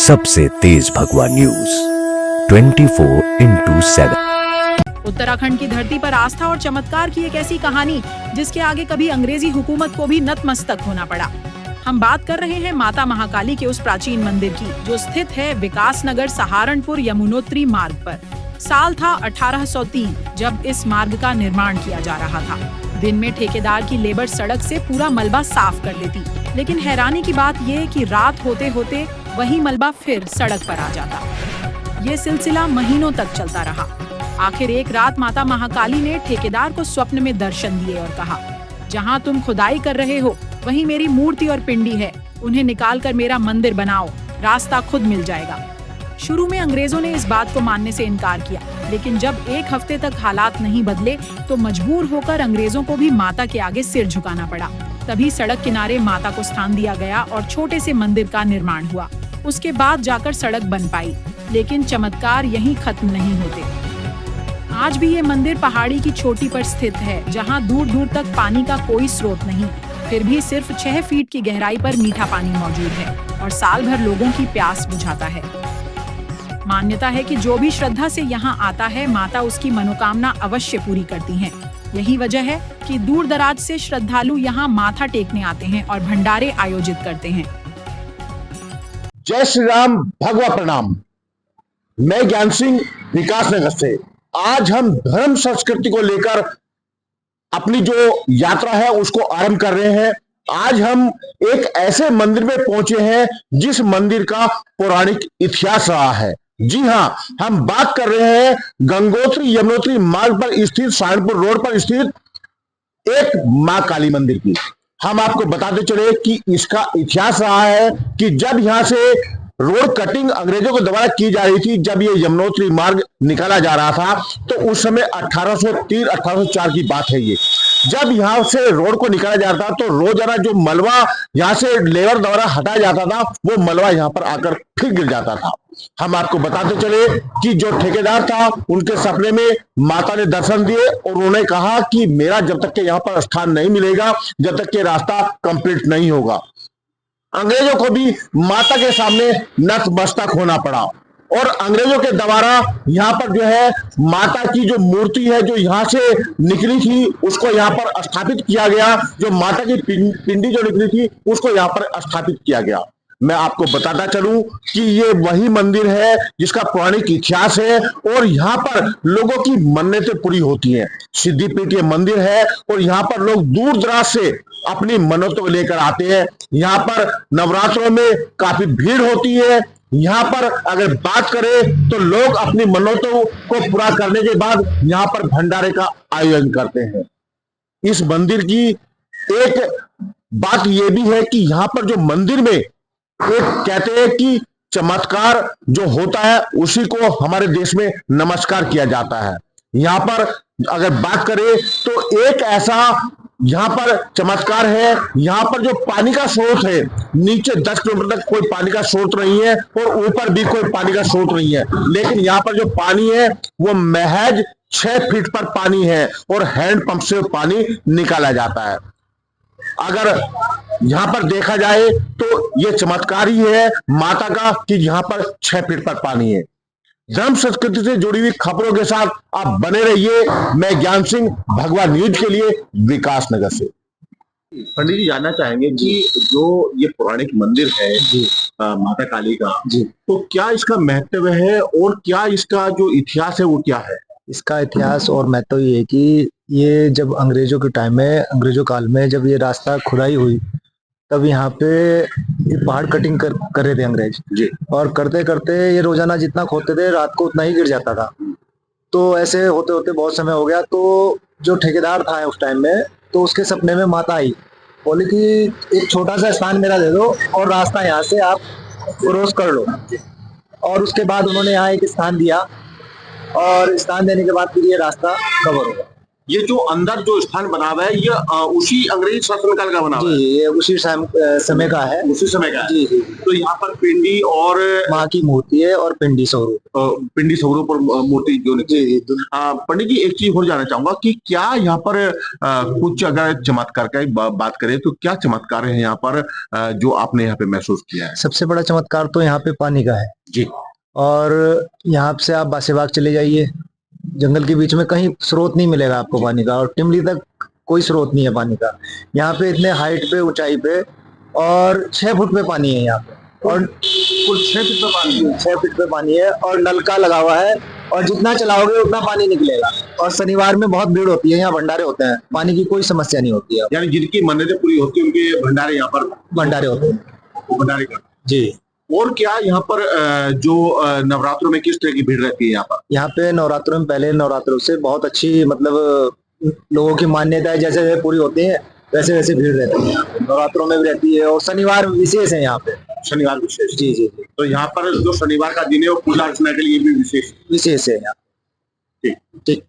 सबसे तेज भगवा न्यूज 24/7। उत्तराखंड की धरती पर आस्था और चमत्कार की एक ऐसी कहानी जिसके आगे कभी अंग्रेजी हुकूमत को भी नतमस्तक होना पड़ा। हम बात कर रहे हैं माता महाकाली के उस प्राचीन मंदिर की जो स्थित है विकास नगर सहारनपुर यमुनोत्री मार्ग पर। साल था 1803 जब इस मार्ग का निर्माण किया जा रहा था। दिन में ठेकेदार की लेबर सड़क से पूरा मलबा साफ कर लेती, लेकिन हैरानी की बात यह कि रात होते होते वही मलबा फिर सड़क पर आ जाता। ये सिलसिला महीनों तक चलता रहा। आखिर एक रात माता महाकाली ने ठेकेदार को स्वप्न में दर्शन दिए और कहा, जहाँ तुम खुदाई कर रहे हो वहीं मेरी मूर्ति और पिंडी है, उन्हें निकालकर मेरा मंदिर बनाओ, रास्ता खुद मिल जाएगा। शुरू में अंग्रेजों ने इस बात को मानने से इनकार किया, लेकिन जब एक हफ्ते तक हालात नहीं बदले तो मजबूर होकर अंग्रेजों को भी माता के आगे सिर झुकाना पड़ा। तभी सड़क किनारे माता को स्थान दिया गया और छोटे से मंदिर का निर्माण हुआ। उसके बाद जाकर सड़क बन पाई, लेकिन चमत्कार यहीं खत्म नहीं होते। आज भी ये मंदिर पहाड़ी की चोटी पर स्थित है, जहाँ दूर दूर तक पानी का कोई स्रोत नहीं, फिर भी सिर्फ 6 फीट की गहराई पर मीठा पानी मौजूद है और साल भर लोगों की प्यास बुझाता है। मान्यता है कि जो भी श्रद्धा से यहाँ आता है, माता उसकी मनोकामना अवश्य पूरी करती हैं। यही वजह है कि दूर दराज से श्रद्धालु यहाँ माथा टेकने आते हैं और भंडारे आयोजित करते हैं। जय श्री राम, भगवा प्रणाम। मैं ज्ञान सिंह विकास नगर से। आज हम धर्म संस्कृति को लेकर अपनी जो यात्रा है उसको आरंभ कर रहे हैं। आज हम एक ऐसे मंदिर में पहुंचे हैं जिस मंदिर का पौराणिक इतिहास रहा है। जी हाँ, हम बात कर रहे हैं गंगोत्री यमुनोत्री मार्ग पर स्थित सहारनपुर रोड पर स्थित एक मां काली मंदिर की। हम आपको बताते चले कि इसका इतिहास रहा है कि जब यहां से रोड कटिंग अंग्रेजों के द्वारा की जा रही थी, जब ये यमुनोत्री मार्ग निकाला जा रहा था, तो उस समय 1803-1804 की बात है ये। जब यहाँ से रोड को निकाला जाता था तो रोजाना जो मलबा यहाँ से लेबर द्वारा हटाया जाता था, वो मलबा यहाँ पर आकर फिर गिर जाता था। हम आपको बताते चले कि जो ठेकेदार था उनके सपने में माता ने दर्शन दिए और उन्होंने कहा कि मेरा जब तक के यहाँ पर स्थान नहीं मिलेगा, जब तक के रास्ता कंप्लीट नहीं होगा। अंग्रेजों को भी माता के सामने नतमस्तक होना पड़ा और अंग्रेजों के द्वारा यहाँ पर जो है माता की जो मूर्ति है जो यहाँ से निकली थी उसको यहाँ पर स्थापित किया गया। जो माता की पिंडी जो निकली थी उसको यहाँ पर स्थापित किया गया। मैं आपको बताता चलूं कि ये वही मंदिर है जिसका पौराणिक इतिहास है और यहाँ पर लोगों की मन्नतें पूरी होती हैं। सिद्धिपीठ ये मंदिर है और यहाँ पर लोग दूर दराज से अपनी मन्नतों को लेकर आते हैं। यहाँ पर नवरात्रों में काफी भीड़ होती है। यहाँ पर अगर बात करें तो लोग अपनी मन्नतों को पूरा करने के बाद यहाँ पर भंडारे का आयोजन करते हैं। इस मंदिर की एक बात यह भी है कि यहाँ पर जो मंदिर में एक कहते हैं कि चमत्कार जो होता है उसी को हमारे देश में नमस्कार किया जाता है। यहाँ पर अगर बात करें तो एक ऐसा यहाँ पर चमत्कार है, यहाँ पर जो पानी का स्रोत है, नीचे 10 किलोमीटर तक कोई पानी का स्रोत नहीं है और ऊपर भी कोई पानी का स्रोत नहीं है, लेकिन यहाँ पर जो पानी है वो महज 6 फीट पर पानी है और हैंड पंप से पानी निकाला जाता है। अगर यहाँ पर देखा जाए तो ये चमत्कार ही है माता का कि यहाँ पर 6 फीट पर पानी है। धर्म संस्कृति से जुड़ी हुई खबरों के साथ आप बने रहिए। मैं ज्ञान सिंह, भगवा न्यूज के लिए विकास नगर से। पंडित जी, जानना चाहेंगे कि जो ये पौराणिक मंदिर है माता काली का, तो क्या इसका महत्व है और क्या इसका जो इतिहास है वो क्या है? इसका इतिहास और महत्व ये है कि ये जब अंग्रेजों के टाइम में, अंग्रेजों काल में जब ये रास्ता खुदाई हुई तब यहाँ पे ये पहाड़ कटिंग कर रहे थे अंग्रेज जी, और करते करते ये रोजाना जितना खोदते थे रात को उतना ही गिर जाता था। तो ऐसे होते होते बहुत समय हो गया, तो जो ठेकेदार था उस टाइम में, तो उसके सपने में माता आई, बोली कि एक छोटा सा स्थान मेरा दे दो और रास्ता यहाँ से आप क्रॉस कर लो। और उसके बाद उन्होंने यहाँ एक स्थान दिया और स्थान देने के बाद फिर ये रास्ता कवर होगा। ये जो अंदर जो स्थान बना हुआ है ये उसी अंग्रेजी शासनकाल का बना हुआ है? जी, ये उसी समय का है। उसी समय का है। जी जी। तो यहाँ पर पिंडी और माँ की मूर्ति है और पिंडी स्वरूप। पिंडी स्वरूप और मूर्ति जो पंडित जी, एक चीज और जानना चाहूंगा कि क्या यहाँ पर कुछ अगर चमत्कार का बात करें तो क्या चमत्कार है यहाँ पर जो आपने यहाँ पे महसूस किया है? सबसे बड़ा चमत्कार तो यहाँ पे पानी का है जी। और यहाँ से आप बासेबाग चले जाइए, जंगल के बीच में कहीं स्रोत नहीं मिलेगा आपको पानी का, और टिमली तक कोई स्रोत नहीं है पानी का। यहाँ पे इतने हाइट पे, ऊंचाई पे, और 6 फुट पे पानी है यहाँ पे, और कुल 6 फीट पे पानी है। 6 फीट पे पानी है, और नलका लगा हुआ है, और जितना चलाओगे उतना पानी निकलेगा। और शनिवार में बहुत भीड़ होती है, यहाँ भंडारे होते हैं, पानी की कोई समस्या नहीं होती है। यानी जिनकी मन्नतें पूरी होती है उनके भंडारे यहाँ पर भंडारे होते हैं। भंडारे करते हैं। जी। और क्या यहाँ पर जो नवरात्रों में किस तरह की भीड़ रहती है यहाँ पर? यहाँ पे नवरात्रों में, पहले नवरात्रों से बहुत अच्छी, मतलब लोगों की मान्यताएं जैसे जैसे पूरी होती है वैसे वैसे भीड़ रहती है। नवरात्रों में भी रहती है, और शनिवार विशेष है यहाँ पे। शनिवार विशेष? जी जी जी। तो यहाँ पर जो शनिवार का दिन है वो पूजा अर्चना के लिए भी विशेष विशेष है यहाँ। ठीक। ठीक।